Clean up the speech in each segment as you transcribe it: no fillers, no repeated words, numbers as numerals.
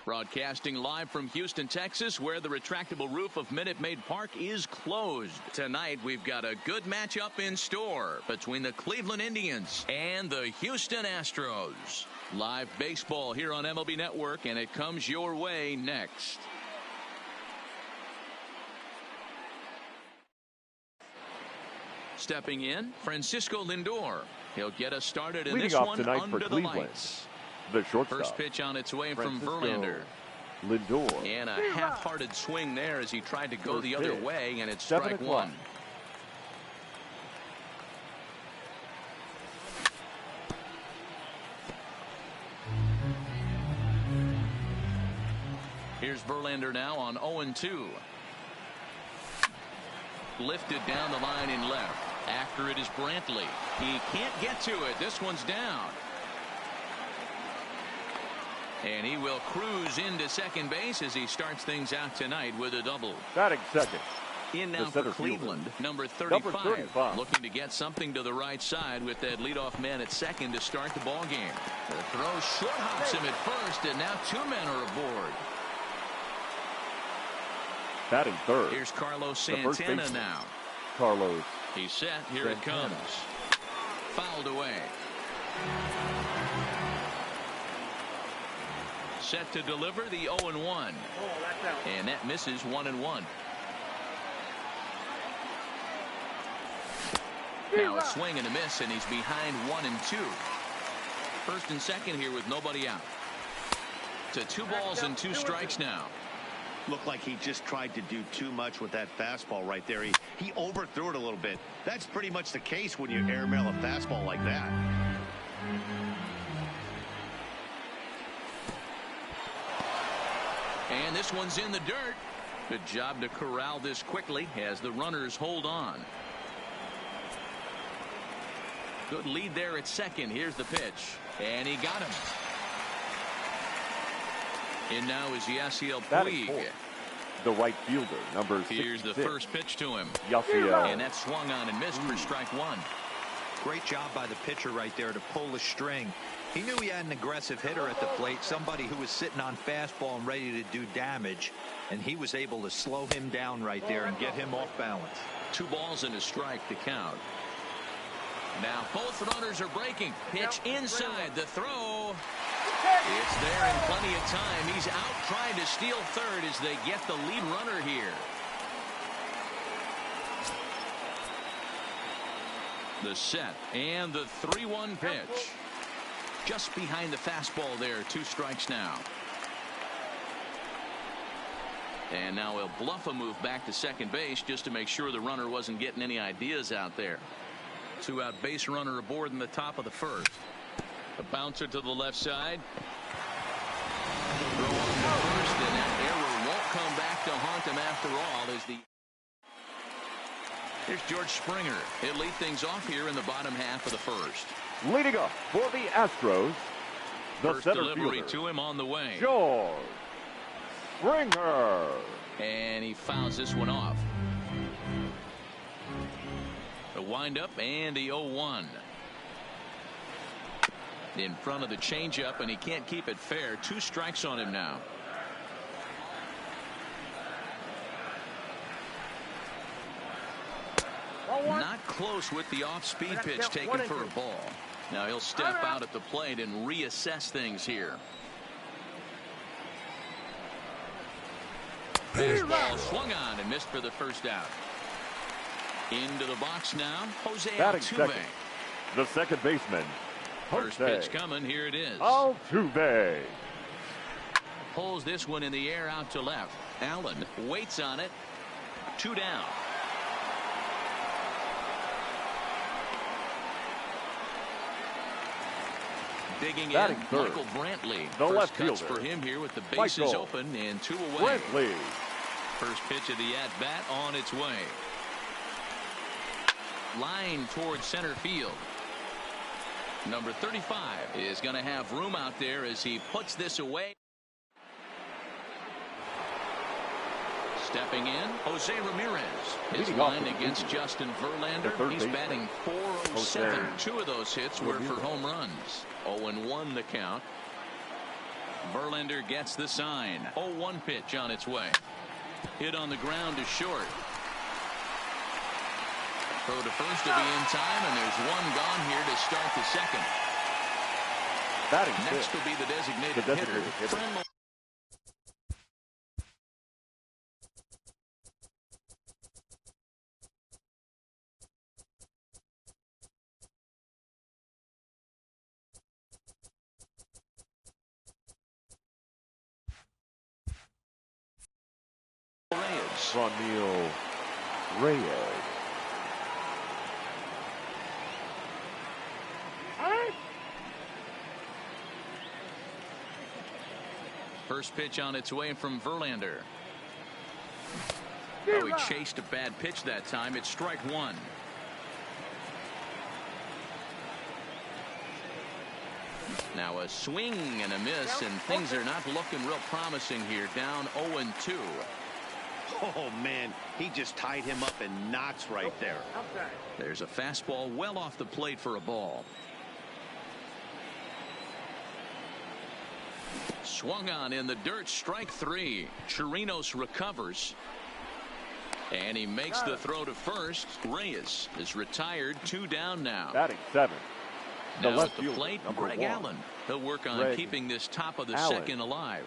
Broadcasting live from Houston, Texas, where the retractable roof of Minute Maid Park is closed. Tonight, we've got a good matchup in store between the Cleveland Indians and the Houston Astros. Live baseball here on MLB Network, and it comes your way next. Stepping in, Francisco Lindor. He'll get us started in this one under the lights. The shortstop. First pitch on its way from Verlander. Lindor. And a half-hearted swing there as he tried to go the other way, and it's strike one. Here's Verlander now on 0-2. Lifted down the line in left. After it is Brantley. He can't get to it. This one's down. And he will cruise into second base as he starts things out tonight with a double. Batting second. In now for Cleveland, number 35. Looking to get something to the right side with that leadoff man at second to start the ball game. The throw short hops him at first, and now two men are aboard. Batting third. Here's Carlos Santana now. Carlos. He's set. Here Santana. It comes. Fouled away. Set to deliver the 0-1. And that misses 1-1. Now a swing and a miss, and he's behind 1-2. First and second here with nobody out. To 2 balls and 2 strikes now. Looked like he just tried to do too much with that fastball right there. He overthrew it a little bit. That's pretty much the case when you airmail a fastball like that. And this one's in the dirt. Good job to corral this quickly as the runners hold on. Good lead there at second. Here's the pitch. And he got him. And now is Yasiel Puig. The right fielder, number 66. Here's the first pitch to him. Yasiel. And that swung on and missed for strike one. Great job by the pitcher right there to pull the string. He knew he had an aggressive hitter at the plate, somebody who was sitting on fastball and ready to do damage, and he was able to slow him down right there and get him off balance. 2 balls and a strike to count. Now both runners are breaking. Pitch inside. The throw. It's there in plenty of time. He's out trying to steal third as they get the lead runner here. The set and the 3-1 pitch. Just behind the fastball there. 2 strikes now. And now he'll bluff a move back to second base just to make sure the runner wasn't getting any ideas out there. 2-out base runner aboard in the top of the first. A bouncer to the left side. Throw on the first, and that error won't come back to haunt him after all. Here's George Springer. He'll lead things off here in the bottom half of the first. Leading up for the Astros, the first center delivery fielder, to him on the way. George Springer. And he fouls this one off. A windup and the 0-1. In front of the changeup, and he can't keep it fair. 2 strikes on him now. Not close with the off-speed pitch taken for a ball. Now he'll step out at the plate and reassess things here. Baseball swung on and missed for the first out. Into the box now, Jose Altuve. The second baseman. First pitch coming. Here it is. Altuve pulls this one in the air out to left. Allen waits on it. 2 down. Digging in, Michael Brantley. The left cuts fielder for him here with the bases open and 2 away. Brantley. First pitch of the at-bat on its way. Line towards center field. Number 35 is going to have room out there as he puts this away. Stepping in, Jose Ramirez. His line against Justin Verlander. He's batting .407. 2 of those hits were for home runs. 0-1 the count. Verlander gets the sign. 0-1 pitch on its way. Hit on the ground to short. Throw to first to be in time, and there's one gone here to start the second. Next will be the designated hitter. Friendly. Reyes. First pitch on its way from Verlander. Oh, he chased a bad pitch that time. It's strike one. Now a swing and a miss, and things are not looking real promising here. Down 0-2. Oh, man, he just tied him up in knots right there. There's a fastball well off the plate for a ball. Swung on in the dirt, strike three. Chirinos recovers. And he makes the throw to first. Reyes is retired, 2 down now. Batting 7. Now at the plate, Greg Allen. He'll work on keeping this top of the second alive.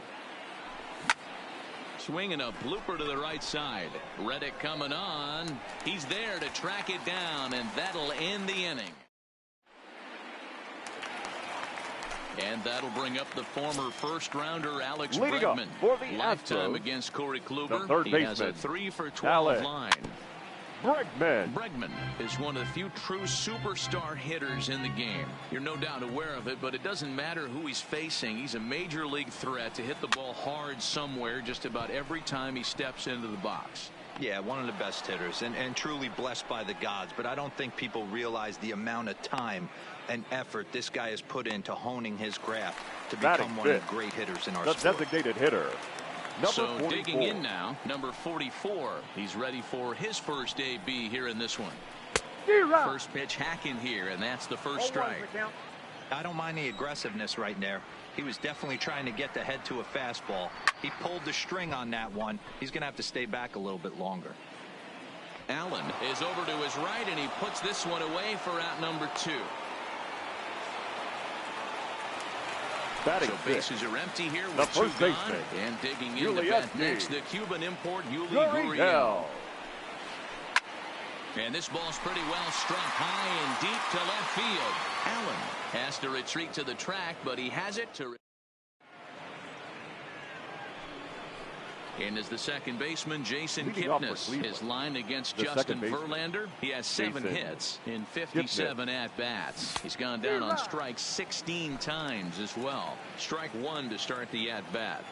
Swinging a blooper to the right side. Reddick coming on. He's there to track it down, and that'll end the inning. And that'll bring up the former first-rounder Alex Bregman. Lifetime against Corey Kluber. He has a 3-for-12 line. Bregman is one of the few true superstar hitters in the game. You're no doubt aware of it, but it doesn't matter who he's facing. He's a major league threat to hit the ball hard somewhere just about every time he steps into the box. Yeah, one of the best hitters and truly blessed by the gods, but I don't think people realize the amount of time and effort this guy has put into honing his craft to become one of the great hitters in our sport. The designated hitter. So 44. Digging in now, number 44. He's ready for his first AB here in this one. First pitch hacking here, and that's the first strike. I don't mind the aggressiveness right there. He was definitely trying to get the head to a fastball. He pulled the string on that one. He's going to have to stay back a little bit longer. Allen is over to his right, and he puts this one away for out number 2. So bases are empty here with 2 gone. And digging in to bat next, the Cuban import, Yuli Gurriel. And this ball's pretty well struck high and deep to left field. Allen has to retreat to the track, but he has it to. And as the second baseman, Jason Kipnis is lined against Justin Verlander. He has 7 hits in 57 at-bats. He's gone down on strikes 16 times as well. Strike 1 to start the at-bat.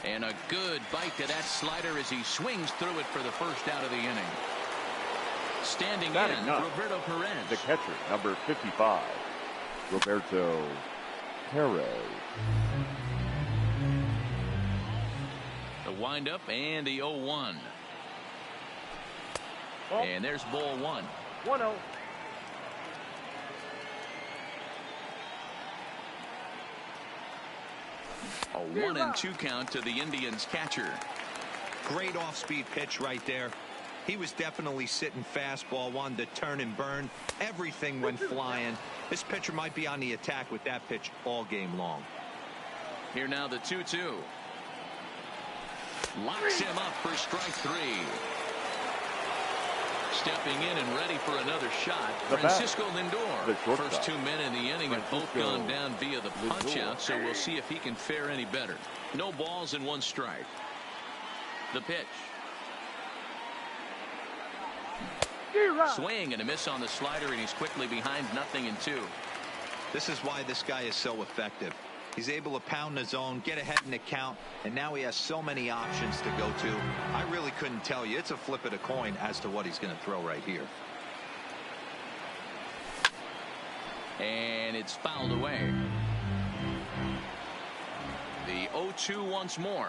And a good bite to that slider as he swings through it for the first out of the inning. Standing in, Roberto Perez. The catcher, number 55, Roberto Perez. The windup and the 0-1. And there's ball 1. 1-0. A 1-2 count to the Indians catcher. Great off-speed pitch right there. He was definitely sitting fastball, wanted to turn and burn. Everything went flying. This pitcher might be on the attack with that pitch all game long. Here now the 2-2. Locks him up for strike 3. Stepping in and ready for another shot, Francisco Lindor. First 2 men in the inning have both gone down via the punch-out, so we'll see if he can fare any better. No balls and 1 strike. The pitch. Swing and a miss on the slider, and he's quickly behind 0-2. This is why this guy is so effective. He's able to pound the zone, get ahead in the count, and now he has so many options to go to. I really couldn't tell you. It's a flip of the coin as to what he's going to throw right here. And it's fouled away. The 0-2 once more.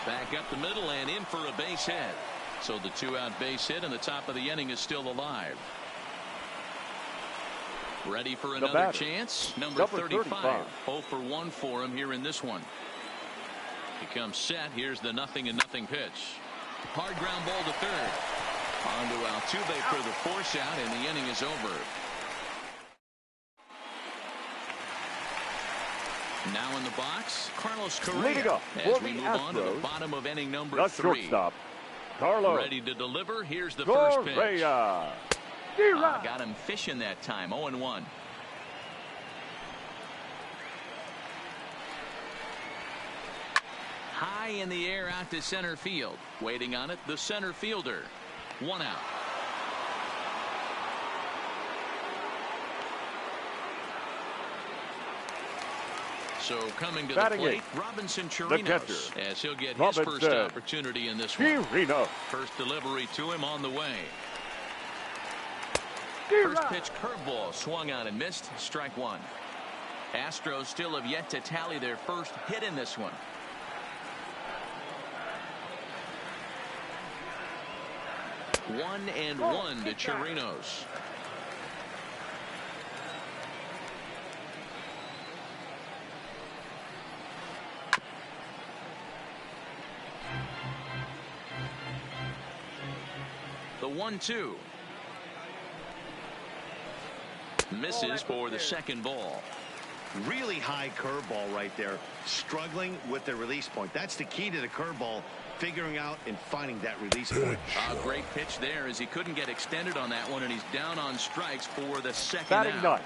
Back up the middle and in for a base hit. So the 2-out base hit and the top of the inning is still alive. Ready for another chance. Number 35. 0 for 1 for him here in this one. He comes set. Here's the 0-0 pitch. Hard ground ball to third. On to Altuve for the force out, and the inning is over. Now in the box, Carlos Correa. As we move on to the bottom of inning number 3. Shortstop, Carlos. Ready to deliver. Here's the first pitch. Got got him fishing that time. 0-1. High in the air out to center field. Waiting on it, the center fielder. 1 out. So coming to the plate, Robinson Chirinos, as he'll get his first opportunity in this one. First delivery to him on the way. First pitch curveball swung on and missed. Strike 1. Astros still have yet to tally their first hit in this one. One and one to Chirinos. The 1-2. Misses for the second ball. Really high curveball right there. Struggling with the release point. That's the key to the curveball. Figuring out and finding that release point. A great pitch there as he couldn't get extended on that one, and he's down on strikes for the second Batting out. ninth,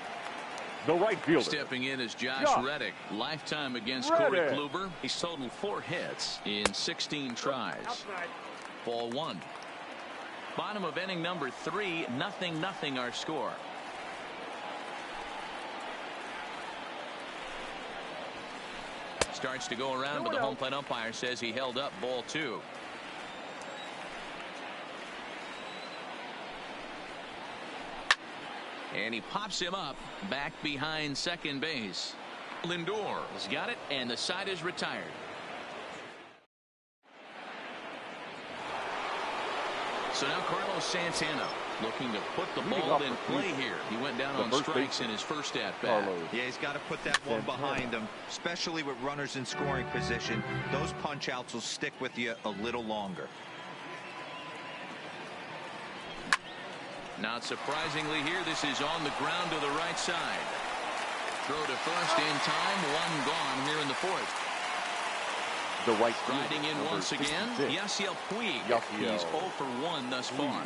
the right fielder. Stepping in is Josh Reddick. Lifetime against Corey Kluber. He's totaled 4 hits in 16 tries. Ball 1. Bottom of inning number 3. 0-0 our score. Starts to go around, but the home plate umpire says he held up. Ball 2. And he pops him up back behind second base. Lindor's got it, and the side is retired. So now Carlos Santana looking to put the ball in play here. He went down on strikes in his first at bat. Yeah, he's got to put that one behind him, especially with runners in scoring position. Those punch outs will stick with you a little longer. Not surprisingly here, this is on the ground to the right side. Throw to first in time. 1 gone here in the 4th. The right riding in once again, Yasiel Puig. He's 0 for 1 thus far.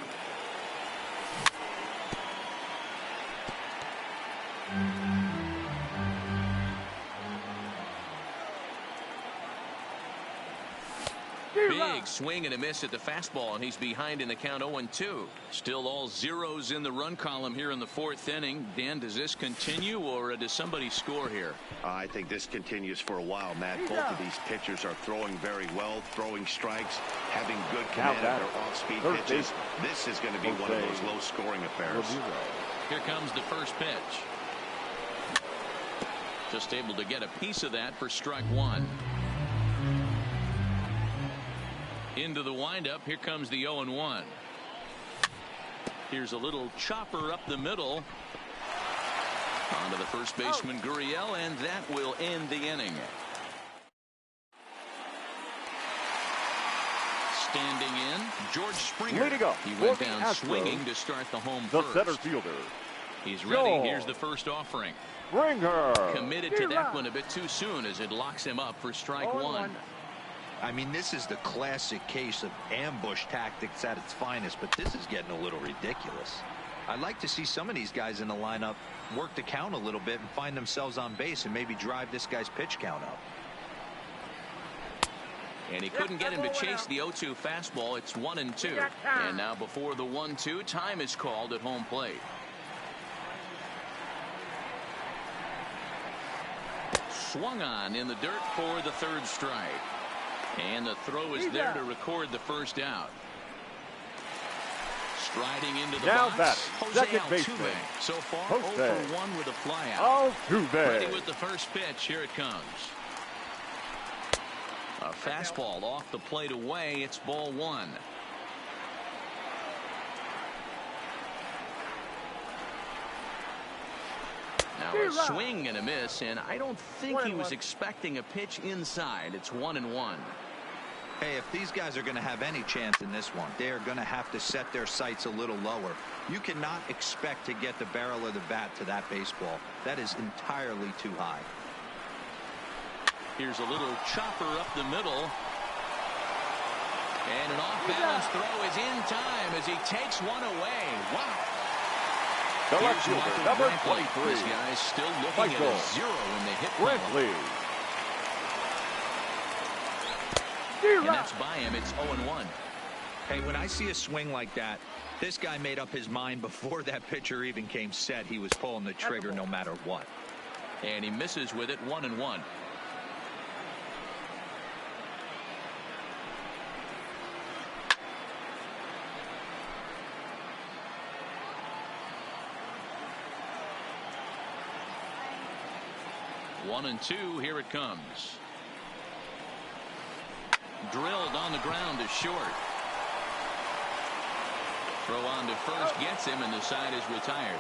Big swing and a miss at the fastball, and he's behind in the count. 0-2. Still all zeros in the run column here in the 4th inning. Dan, does this continue, or does somebody score here? I think this continues for a while, Matt. Both of these pitchers are throwing very well, throwing strikes, having good command of their off-speed pitches. This is going to be one of those low-scoring affairs. Here comes the first pitch. Just able to get a piece of that for strike 1. Into the windup. Here comes the 0-1. Here's a little chopper up the middle. On to the first baseman, Gurriel, and that will end the inning. Standing in, George Springer. He went down swinging to start the home first. The center fielder. He's ready. Here's the first offering. Springer. Committed to that one a bit too soon as it locks him up for strike 1. I mean, this is the classic case of ambush tactics at its finest, but this is getting a little ridiculous. I'd like to see some of these guys in the lineup work the count a little bit and find themselves on base and maybe drive this guy's pitch count up. And he couldn't get him to chase the 0-2 fastball. It's 1-2. And now before the 1-2, time is called at home plate. Swung on in the dirt for the 3rd strike. And the throw is there to record the first out. Striding into the box, Jose Altuve. So far, 0 for 1 with a flyout. Ready with the first pitch. Here it comes. A fastball off the plate away. It's ball one. Now a swing and a miss, and I don't think he was expecting a pitch inside. It's 1-1. Hey, if these guys are going to have any chance in this one, they are going to have to set their sights a little lower. You cannot expect to get the barrel of the bat to that baseball. That is entirely too high. Here's a little chopper up the middle. And an off-balance throw is in time as he takes one away. Wow. The left fielder, number 23. This guy is still looking at a 0 in the hit column. And that's by him. It's 0-1. Hey, when I see a swing like that, this guy made up his mind before that pitcher even came set. He was pulling the trigger no matter what. And he misses with it. 1-1. One and two. Here it comes. Drilled on the ground to short. Throw on to first gets him, and the side is retired.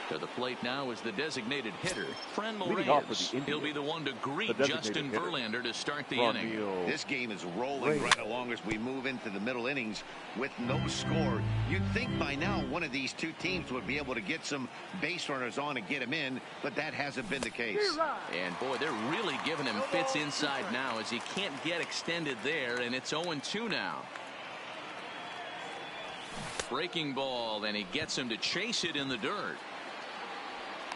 To the plate now is the designated hitter, Franmil Reyes. He'll be the one to greet Justin Verlander to start the inning. This game is rolling right along as we move into the middle innings with no score. You'd think by now one of these two teams would be able to get some base runners on and get them in, but that hasn't been the case. And boy, they're really giving him fits inside now as he can't get extended there, and it's 0-2 now. Breaking ball, and he gets him to chase it in the dirt.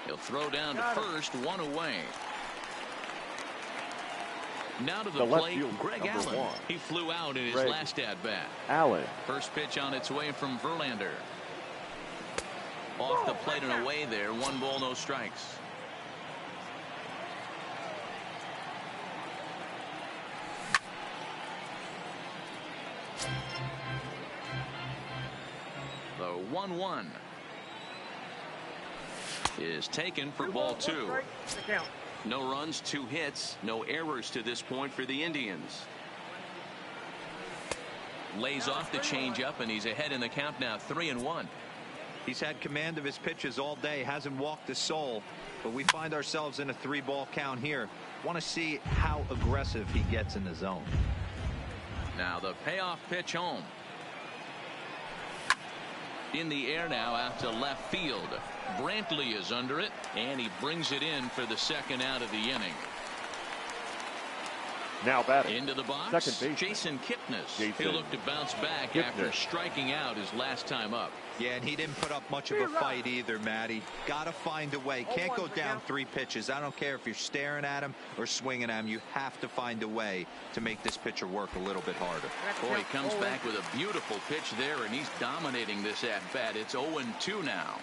He'll throw down to first, one away. Now to the plate, Greg Allen. He flew out in his last at-bat. First pitch on its way from Verlander. Off the plate and away there. 1 ball, no strikes. The 1-1. Is taken for ball 2. No runs, 2 hits, no errors to this point for the Indians. Lays off the changeup, and he's ahead in the count now, 3-1. He's had command of his pitches all day, hasn't walked a soul, but we find ourselves in a 3-ball count here. Want to see how aggressive he gets in the zone. Now the payoff pitch home. In the air now out to left field. Brantley is under it, and he brings it in for the second out of the inning. Now batting into the box, second base, Jason Kipnis. He'll look to bounce back after striking out his last time up. Yeah, and he didn't put up much of a fight either, Matty. Got to find a way. Can't go down 3 pitches. I don't care if you're staring at him or swinging at him. You have to find a way to make this pitcher work a little bit harder. Boy, he comes back with a beautiful pitch there, and he's dominating this at-bat. It's 0-2 now.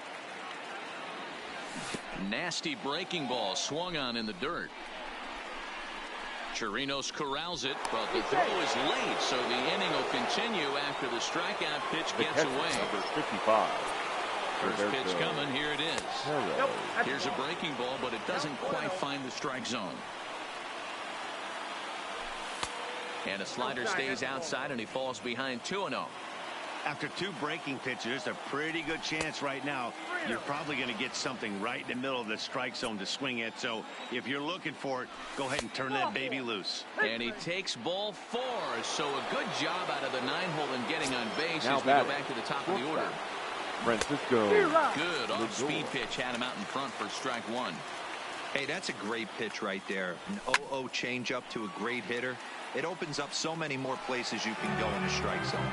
Nasty breaking ball swung on in the dirt. Chirinos corrals it, but the throw is late, so the inning will continue after the strikeout pitch gets away. Number 55. First pitch coming. Here it is. Here's a breaking ball, but it doesn't quite find the strike zone. And a slider stays outside, and he falls behind 2-0. After 2 breaking pitches, there's a pretty good chance right now you're probably going to get something right in the middle of the strike zone to swing at. So if you're looking for it, go ahead and turn that baby loose. And he takes ball 4. So a good job out of the 9-hole in getting on base as we go back to the top of the order. Francisco. Good off-speed pitch had him out in front for strike 1. Hey, that's a great pitch right there. An 0-0 changeup to a great hitter. It opens up so many more places you can go in the strike zone.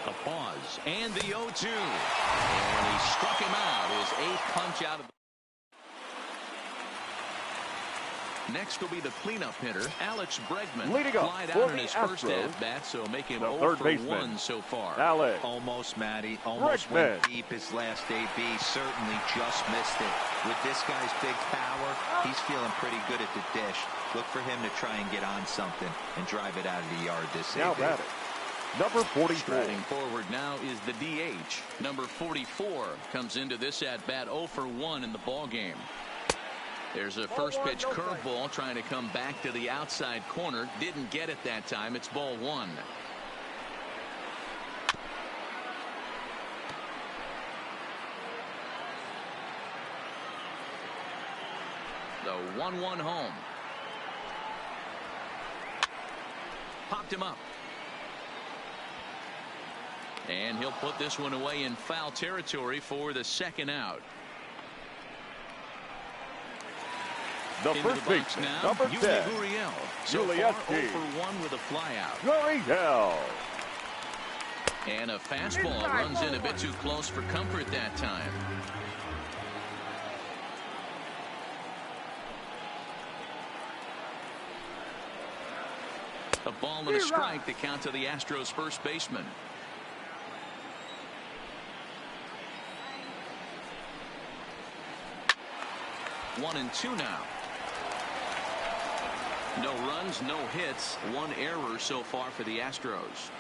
A pause and the 0-2, and he struck him out. His 8th punch out of the... Next will be the cleanup hitter, Alex Bregman. Leading up Flied for out in the his Astros, first at-bat, so making 0 for 1 so far. Alex almost, Matty. Almost went deep his last AB. Certainly just missed it. With this guy's big power, he's feeling pretty good at the dish. Look for him to try and get on something and drive it out of the yard this AB. Number 44. Striding forward now is the DH. Number 44 comes into this at bat 0 for 1 in the ball game. There's a first pitch curveball trying to come back to the outside corner. Didn't get it that time. It's ball 1. The 1-1 home. Popped him up. And he'll put this one away in foul territory for the second out. The Into first the box baseman, now, number 10. Gurriel. So far, 0 for 1 with a flyout. Gurriel. And a fastball runs in a bit too close for comfort that time. A ball and a strike to count to the Astros first baseman. One and two now. No runs, no hits, 1 error so far for the Astros.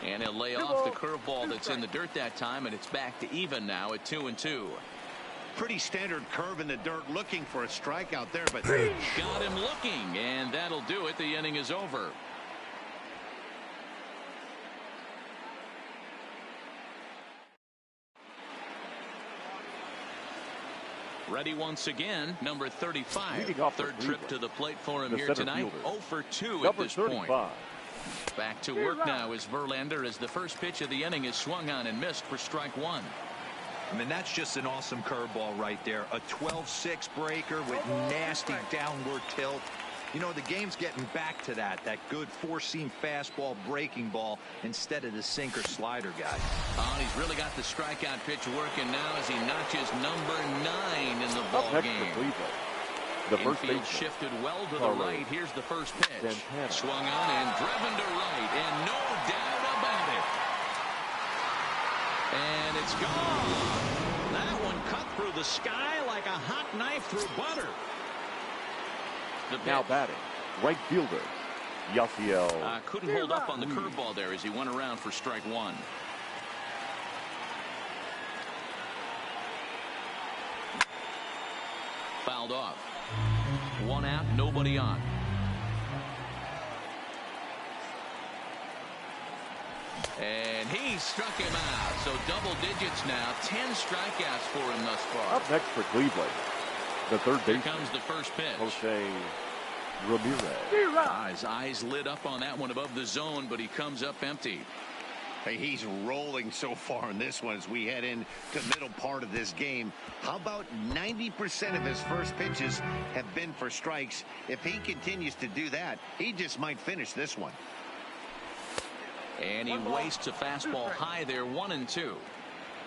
And he'll lay off the curveball that's in the dirt that time, and it's back to even now at 2-2. Pretty standard curve in the dirt, looking for a strikeout there, but got him looking, and that'll do it. The inning is over. Ready once again, number 35. Third trip to the plate for him here tonight. 0 for 2 at this point. Back to work now is Verlander as the first pitch of the inning is swung on and missed for strike 1. I mean, that's just an awesome curveball right there. A 12-6 breaker with nasty downward tilt. You know, the game's getting back to that good four-seam fastball breaking ball instead of the sinker slider guy. Oh, he's really got the strikeout pitch working now as he notches number 9 in the ball game. The first Infield baseman shifted well to the right. Here's the first pitch. Swung on and driven to right, and no doubt about it. And it's gone. That one cut through the sky like a hot knife through butter. now batting, right fielder, Yasiel. Couldn't hold up on the curveball there as he went around for strike 1. Fouled off. 1 out, nobody on. And he struck him out. So double digits now. 10 strikeouts for him thus far. Up next for Cleveland, the third baseman. Here comes the first pitch. Jose Ramirez. His eyes lit up on that one above the zone, but he comes up empty. Hey, he's rolling so far in this one as we head into the middle part of this game. How about 90% of his first pitches have been for strikes? If he continues to do that, he just might finish this one. And he wastes a fastball high there, 1-2.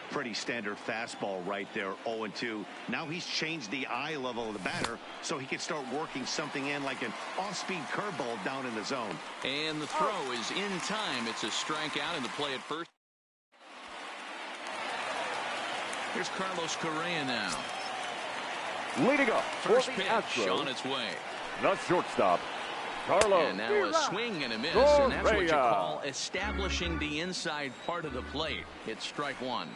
Pretty standard fastball right there, 0-2. Now he's changed the eye level of the batter so he can start working something in like an off-speed curveball down in the zone. And the throw is in time. It's a strikeout in the play at first. Here's Carlos Correa now. Leading up First for the pitch Astros, on its way. the shortstop, Carlos. And now a swing and a miss, and that's what you call establishing the inside part of the plate. It's strike 1.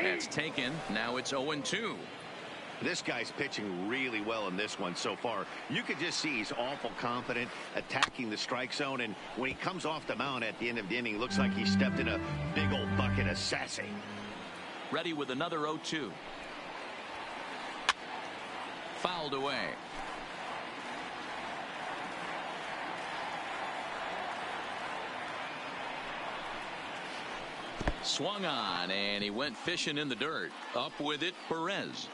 That's taken. Now it's 0-2. This guy's pitching really well in this one so far. You could just see he's awful confident attacking the strike zone, and when he comes off the mound at the end of the inning, looks like he stepped in a big old bucket of sassy. Ready with another 0-2. Fouled away. Swung on, and he went fishing in the dirt. Up with it, Perez.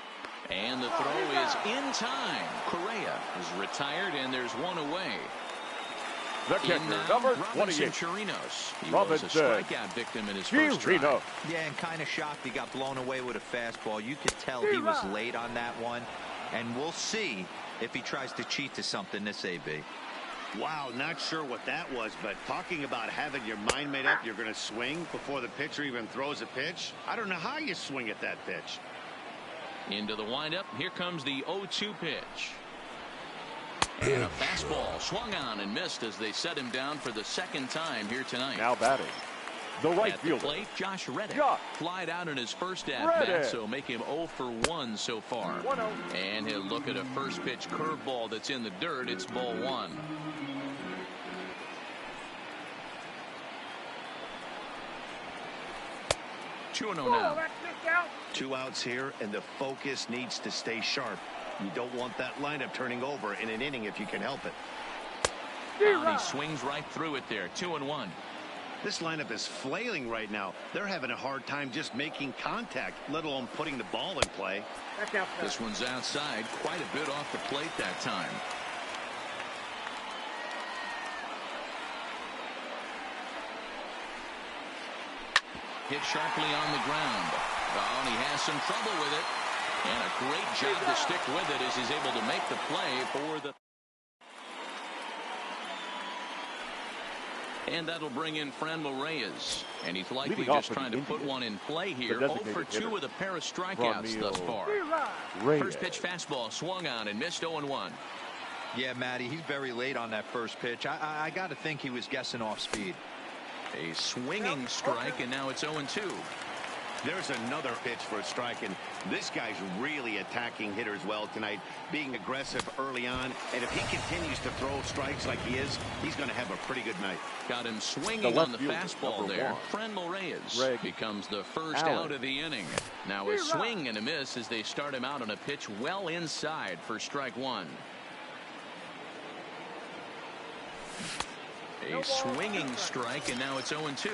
And the throw is in time. Correa is retired, and there's one away. The catcher, number 28. Chirinos. He was a strikeout victim in his first try. Yeah, and kind of shocked he got blown away with a fastball. You could tell he was late on that one. And we'll see if he tries to cheat to something this AB. Wow, not sure what that was, but talking about having your mind made up, you're going to swing before the pitcher even throws a pitch. I don't know how you swing at that pitch. Into the windup. Here comes the 0-2 pitch. And a fastball swung on and missed as they set him down for the second time here tonight. Now batting, the right At the fielder. plate, Josh Reddick. Josh Flied out in his first at Reddick. bat, so make him 0 for 1 so far. 1-0. And he'll look at a first pitch curveball that's in the dirt. It's ball 1. Two and 0 now. 2 outs here, and the focus needs to stay sharp. You don't want that lineup turning over in an inning if you can help it. And he swings right through it there. 2 and 1. This lineup is flailing right now. They're having a hard time just making contact, let alone putting the ball in play. This one's outside, quite a bit off the plate that time. Hit sharply on the ground. Oh, and he has some trouble with it. And a great job to stick with it as he's able to make the play for the... And that'll bring in Franmil Reyes. And he's likely Leading just off for trying the to put Indios, one in play here. the 0 for designated 2 hitter, with a pair of strikeouts thus far. Reyes. First pitch fastball swung on and missed 0 and 1. Yeah, Matty, he's very late on that first pitch. I got to think he was guessing off speed. A swinging strike, and now it's 0 and 2. There's another pitch for a strike, and this guy's really attacking hitters well tonight, being aggressive early on, and if he continues to throw strikes like he is, he's going to have a pretty good night. Got him swinging on the fastball there. 1. Franmil Reyes Greg becomes the first Allen. out of the inning. Now a swing and a miss as they start him out on a pitch well inside for strike 1. A swinging strike, and now it's 0 and 2.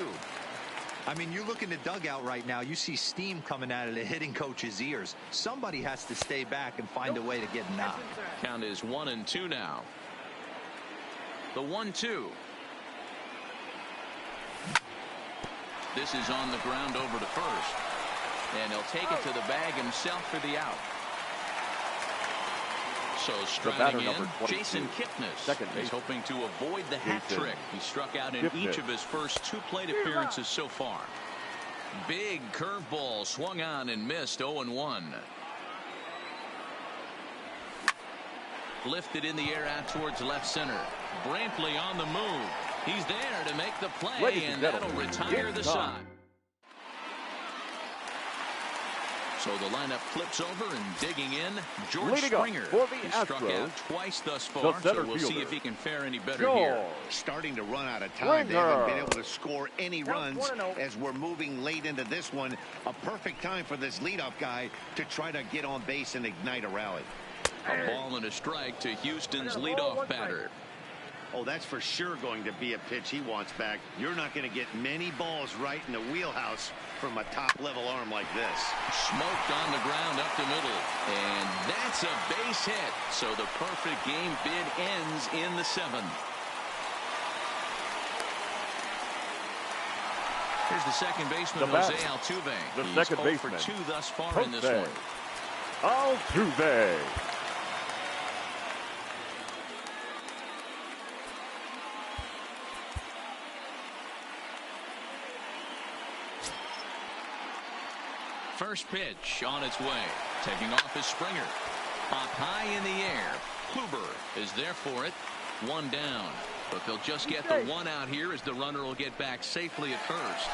I mean, you look in the dugout right now, you see steam coming out of the hitting coach's ears. Somebody has to stay back and find a way to get knocked. Count is 1 and 2 now. The 1-2. This is on the ground over to first. And he'll take it to the bag himself for the out. So striding in, Jason Kipnis is hoping to avoid the hat trick. He struck out in each of his first 2 plate appearances so far. Big curveball swung on and missed. 0 and 1. Lifted in the air out towards left center. Brantley on the move. He's there to make the play, and that'll retire the side. So the lineup flips over and digging in. George Springer. He struck out twice thus far, so we'll see if he can fare any better here. Starting to run out of time. They haven't been able to score any runs as we're moving late into this one. A perfect time for this leadoff guy to try to get on base and ignite a rally. A ball and a strike to Houston's leadoff batter. Oh, that's for sure going to be a pitch he wants back. You're not going to get many balls right in the wheelhouse from a top-level arm like this. Smoked on the ground up the middle. And that's a base hit. So the perfect game bid ends in the 7th. Here's the second baseman, Jose Altuve. The second baseman. He's 0 for 2 thus far in this one. Altuve. First pitch on its way. Taking off is Springer. Up high in the air. Kluber is there for it. 1 down. But they'll just get the 1 out here as the runner will get back safely at first.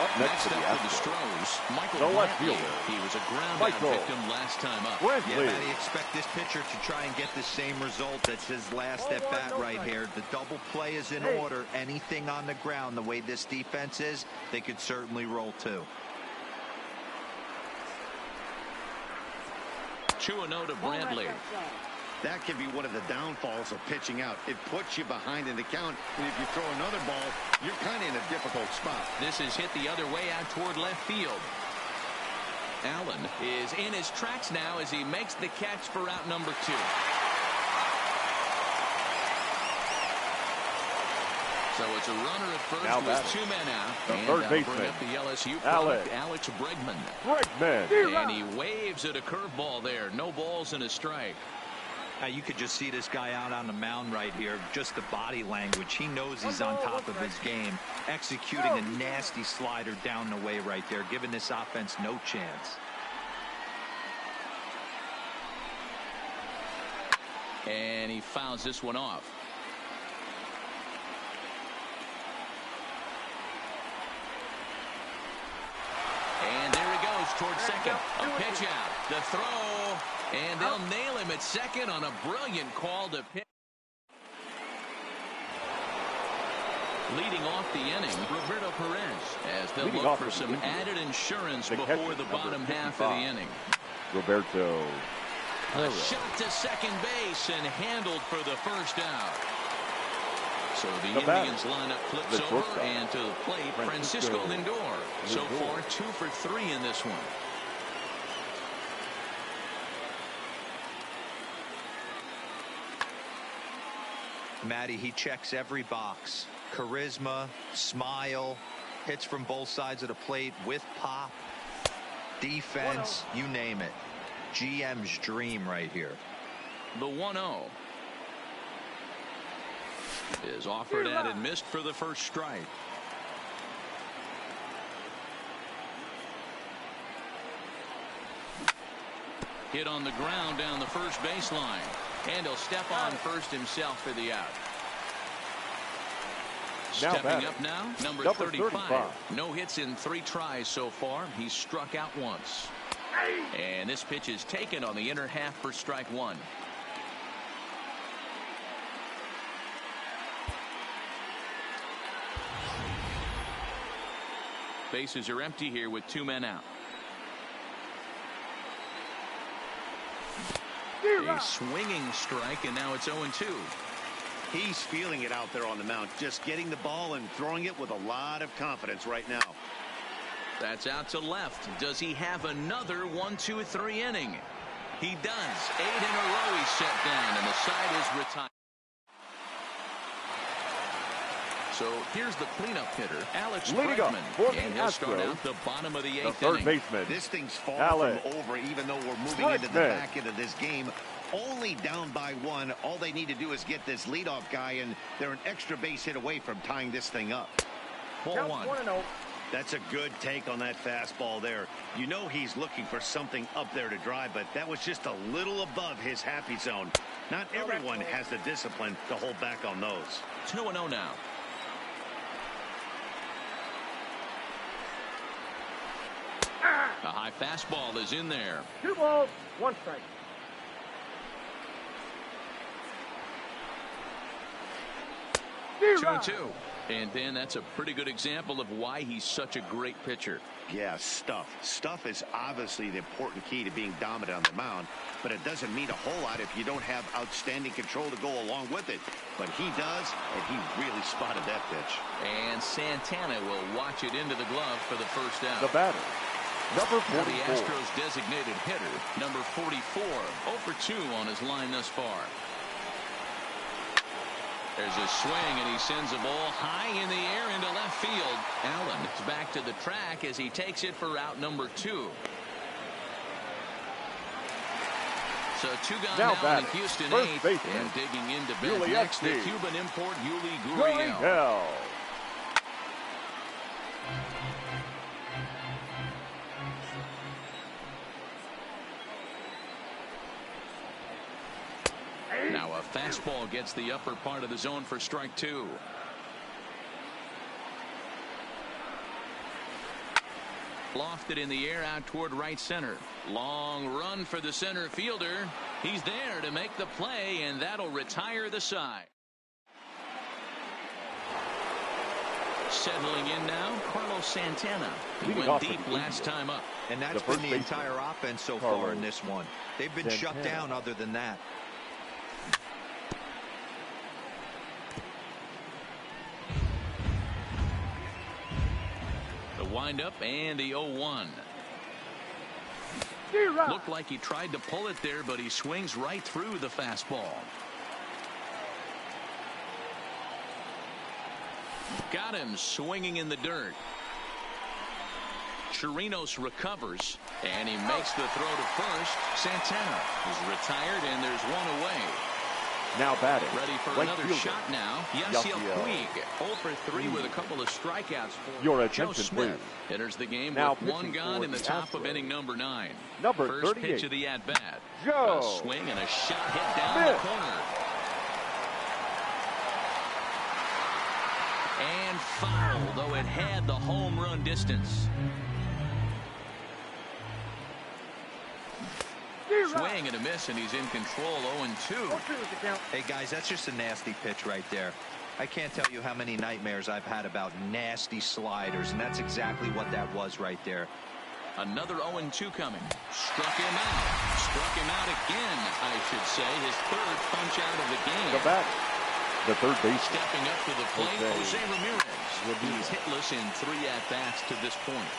Up next up to the Astros, Michael Brantley. He was a ground out victim last time up. Yeah, Matty, expect this pitcher to try and get the same result as his last at bat right here. The double play is in order. Anything on the ground, the way this defense is, they could certainly roll 2. 2-0 to Brantley. That can be one of the downfalls of pitching out. It puts you behind in the count, and if you throw another ball, you're kind of in a difficult spot. This is hit the other way out toward left field. Allen is in his tracks now as he makes the catch for out number 2. So it's a runner at first with 2 men out. And third that'll bring up the LSU product, Alex Bregman. And he waves at a curveball there. No balls and a strike. You could just see this guy out on the mound right here. Just the body language. He knows he's on top of his game. Executing a nasty slider down the way right there, giving this offense no chance. And he fouls this one off. And there he goes towards second. A pitch out. The throw. And they'll nail him at second on a brilliant call to pitch. Leading off the inning, Roberto Perez, as they'll look for some added insurance before the bottom half of the inning. Roberto. A shot to second base and handled for the first out. So the Indians line up flips over and to the plate, Francisco Lindor. So far 2 for 3 in this one. Matty, he checks every box. Charisma, smile, hits from both sides of the plate with pop, defense, you name it. GM's dream right here. The 1-0 is offered at and missed for the first strike. Hit on the ground down the first baseline. And he'll step on first himself for the out. Stepping up now, number 35. No hits in 3 tries so far. He's struck out once. And this pitch is taken on the inner half for strike 1. Bases are empty here with 2 men out. A swinging strike, and now it's 0-2. He's feeling it out there on the mound, just getting the ball and throwing it with a lot of confidence right now. That's out to left. Does he have another 1-2-3 inning? He does. 8 in a row he's set down, and the side is retired. So here's the cleanup hitter, Alex Bregman, and he'll start out the bottom of the 8th third inning. Baseman. This thing's far from over, even though we're moving into the back end of this game. Only down by 1. All they need to do is get this leadoff guy, and they're an extra base hit away from tying this thing up. Ball 1. That's a good take on that fastball there. You know he's looking for something up there to drive, but that was just a little above his happy zone. Not everyone has the discipline to hold back on those. 2-0 now. A high fastball is in there. 2 balls, 1 strike. Two and 2. And then that's a pretty good example of why he's such a great pitcher. Yeah, stuff. Stuff is obviously the important key to being dominant on the mound, but it doesn't mean a whole lot if you don't have outstanding control to go along with it. But he does, and he really spotted that pitch. And Santana will watch it into the glove for the first out. The batter, number 44. Now the Astros designated hitter, number 44, 0 for 2 on his line thus far. There's a swing, and he sends a ball high in the air into left field. Allen is back to the track as he takes it for out number 2. So 2 gone now in Houston 8th. And digging into bed next, the Cuban import Yuli Gurriel. Now a fastball gets the upper part of the zone for strike 2. Lofted in the air out toward right center. Long run for the center fielder. He's there to make the play, and that'll retire the side. Settling in now, Carlos Santana. He went deep last time up. And that's been the entire offense so far in this one. They've been shut down other than that. Windup and the 0-1. Looked like he tried to pull it there, but he swings right through the fastball. Got him swinging in the dirt. Chirinos recovers, and he makes the throw to first. Santana is retired, and there's 1 away. Now batting. Ready for Right another fielder. shot now. Yasiel Puig, 0 for 3 with a couple of strikeouts for Your Joe attention, Smith. please. Enters the game Now with 1 pitching gone for in the the top of Astros. inning number 9. Number First 38. pitch of the at-bat. Joe. A swing and a shot hit down Smith. the corner. And foul, though it had the home run distance. Swing and a miss, and he's in control. 0-2. Hey, guys, that's just a nasty pitch right there. I can't tell you how many nightmares I've had about nasty sliders, and that's exactly what that was right there. Another 0-2 coming. Struck him out. Struck him out again, I should say. His third punch out of the game. The bat. The third base. Stepping up to the plate, Jose Ramirez. He's hitless in 3 at-bats to this point.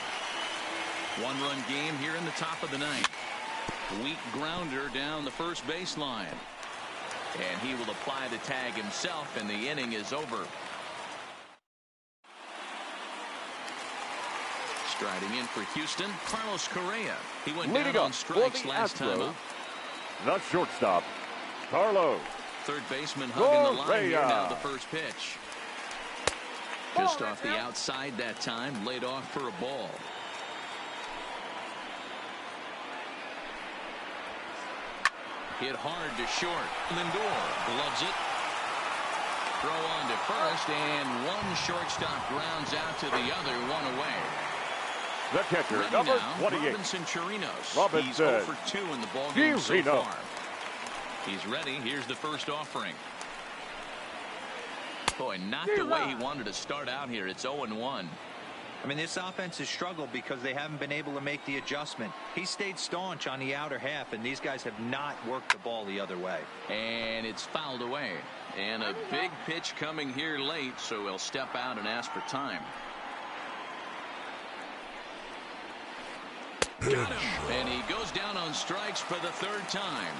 1-run game here in the top of the 9th. Weak grounder down the first baseline. And he will apply the tag himself, and the inning is over. Striding in for Houston, Carlos Correa. He went Leading down up on strikes for the last time Astros, up. the shortstop, Carlos. Third baseman hugging the line here Correa. now. The first pitch. Just off the outside that time, laid off for a ball. Hit hard to short. Lindor gloves it. Throw on to first, and one shortstop grounds out to the other, 1 away. The catcher, Ready number now, 28. Robinson Chirinos. Robinson. He's 0 for 2 in the ballgame so Chirinos. far. He's ready. Here's the first offering. Boy, not the way he wanted to start out here. It's 0-1. I mean, this offense has struggled because they haven't been able to make the adjustment. He stayed staunch on the outer half, and these guys have not worked the ball the other way. And it's fouled away. And a big pitch coming here late, so he'll step out and ask for time. Got him. And he goes down on strikes for the 3rd time.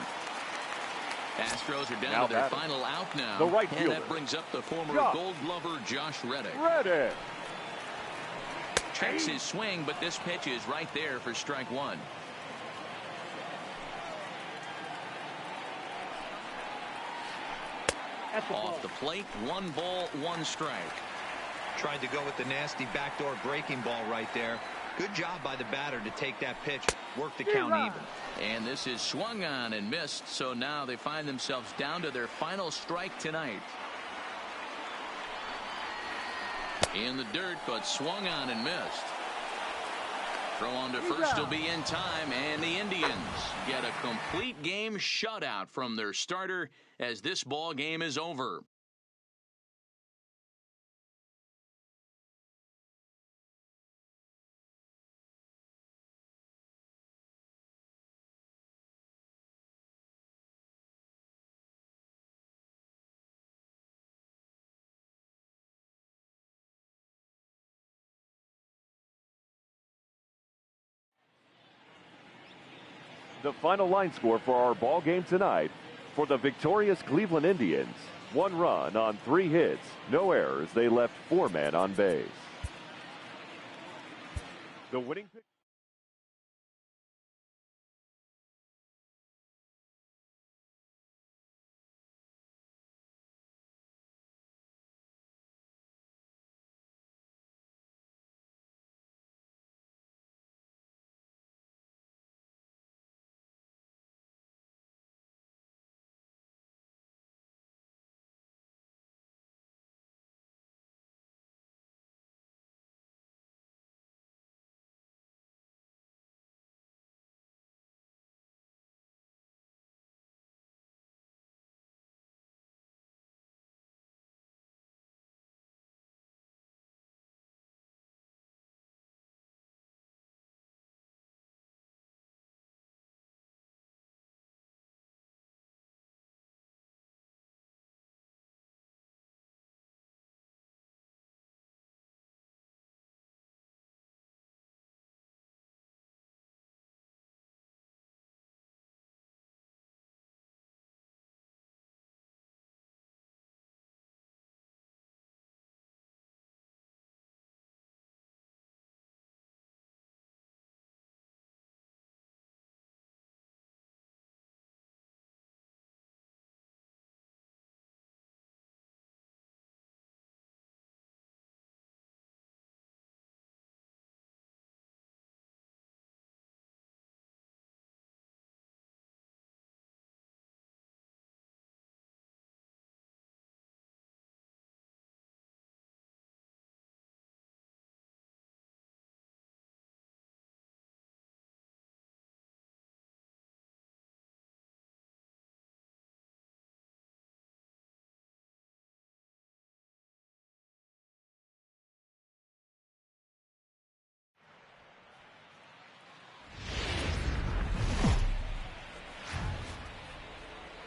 Astros are down Now to their batting. final out now. The right and fielder. that brings up the former Josh. Gold Glover Josh Reddick. Ready. Checks his swing, but this pitch is right there for strike 1. Off the plate, 1 ball, 1 strike. Tried to go with the nasty backdoor breaking ball right there. Good job by the batter to take that pitch, work the count even. And this is swung on and missed, so now they find themselves down to their final strike tonight. In the dirt, but swung on and missed. Throw on to first will be in time, and the Indians get a complete game shutout from their starter as this ball game is over. The final line score for our ball game tonight: for the victorious Cleveland Indians, 1 run on 3 hits, no errors. They left 4 men on base. The winning pitch.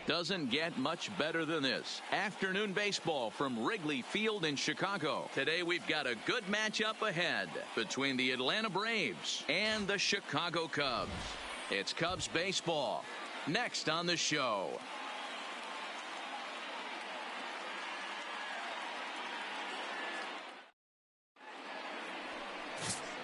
Doesn't get much better than this. Afternoon baseball from Wrigley Field in Chicago. Today we've got a good matchup ahead between the Atlanta Braves and the Chicago Cubs. It's Cubs baseball next on the show.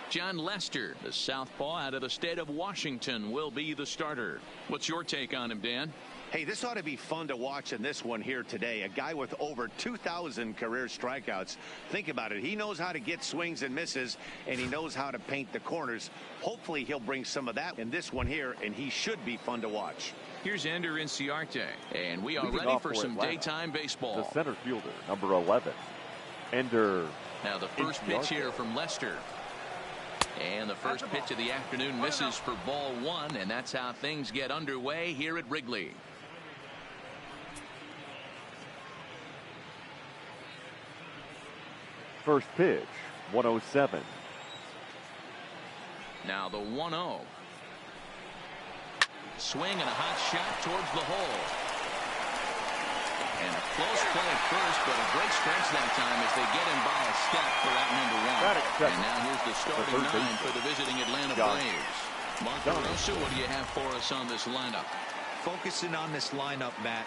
John Lester, the southpaw out of the state of Washington, will be the starter. What's your take on him, Dan? Hey, this ought to be fun to watch in this one here today. A guy with over 2,000 career strikeouts. Think about it. He knows how to get swings and misses, and he knows how to paint the corners. Hopefully, he'll bring some of that in this one here, and he should be fun to watch. Here's Ender Inciarte, and we are ready for some daytime baseball. The center fielder, number 11, Ender. Now the first pitch here from Lester. And the first pitch of the afternoon misses for ball one, and that's how things get underway here at Wrigley. First pitch, 107. Now the 1-0. Swing and a hot shot towards the hole. And a close play at first, but a great stretch that time as they get him by a step for out number one. And now here's the starting nine for the visiting Atlanta Braves. Mark Rosa, what do you have for us on this lineup? Focusing on this lineup, Matt,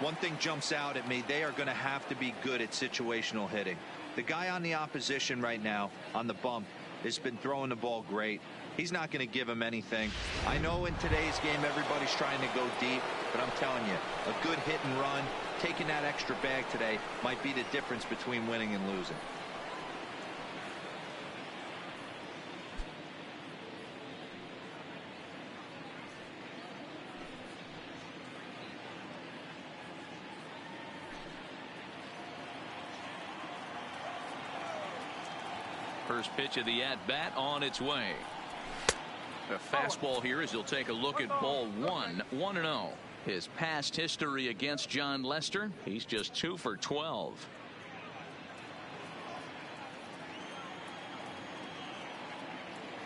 one thing jumps out at me. They are going to have to be good at situational hitting. The guy on the opposition right now on the bump has been throwing the ball great. He's not going to give him anything. I know in today's game everybody's trying to go deep, but I'm telling you, a good hit and run, taking that extra bag today might be the difference between winning and losing. First pitch of the at-bat on its way. A fastball here as he'll take a look at ball one, 1-0. His past history against John Lester, he's just 2 for 12.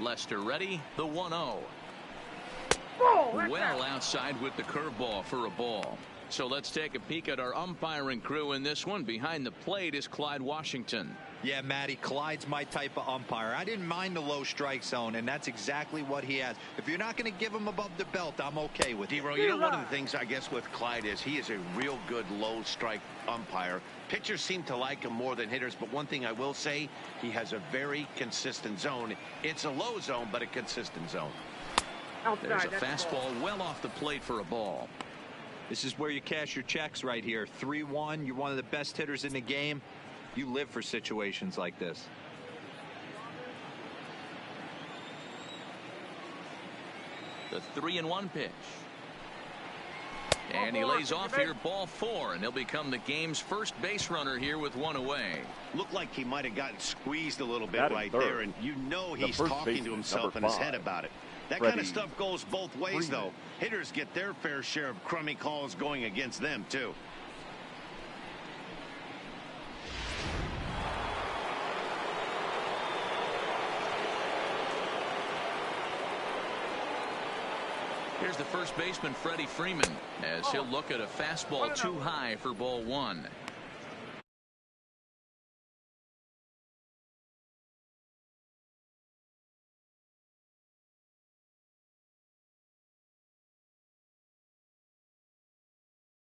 Lester ready, the 1-0. Well outside with the curveball for a ball. So let's take a peek at our umpiring crew in this one. Behind the plate is Clyde Washington. Yeah, Matty, Clyde's my type of umpire. I didn't mind the low strike zone, and that's exactly what he has. If you're not going to give him above the belt, I'm okay with it. D-Row, you know one of the things I guess with Clyde is he is a real good low strike umpire. Pitchers seem to like him more than hitters, but one thing I will say, he has a very consistent zone. It's a low zone, but a consistent zone. There's a fastball well off the plate for a ball. This is where you cash your checks right here. 3-1, you're one of the best hitters in the game. You live for situations like this. The 3-1 pitch. And he lays off here, ball 4, and he'll become the game's first base runner here with one away. Looked like he might have gotten squeezed a little bit right there, and you know he's talking to himself in his head about it. That kind of stuff goes both ways, though. Hitters get their fair share of crummy calls going against them, too. Here's the first baseman, Freddie Freeman, as he'll look at a fastball too high for ball 1.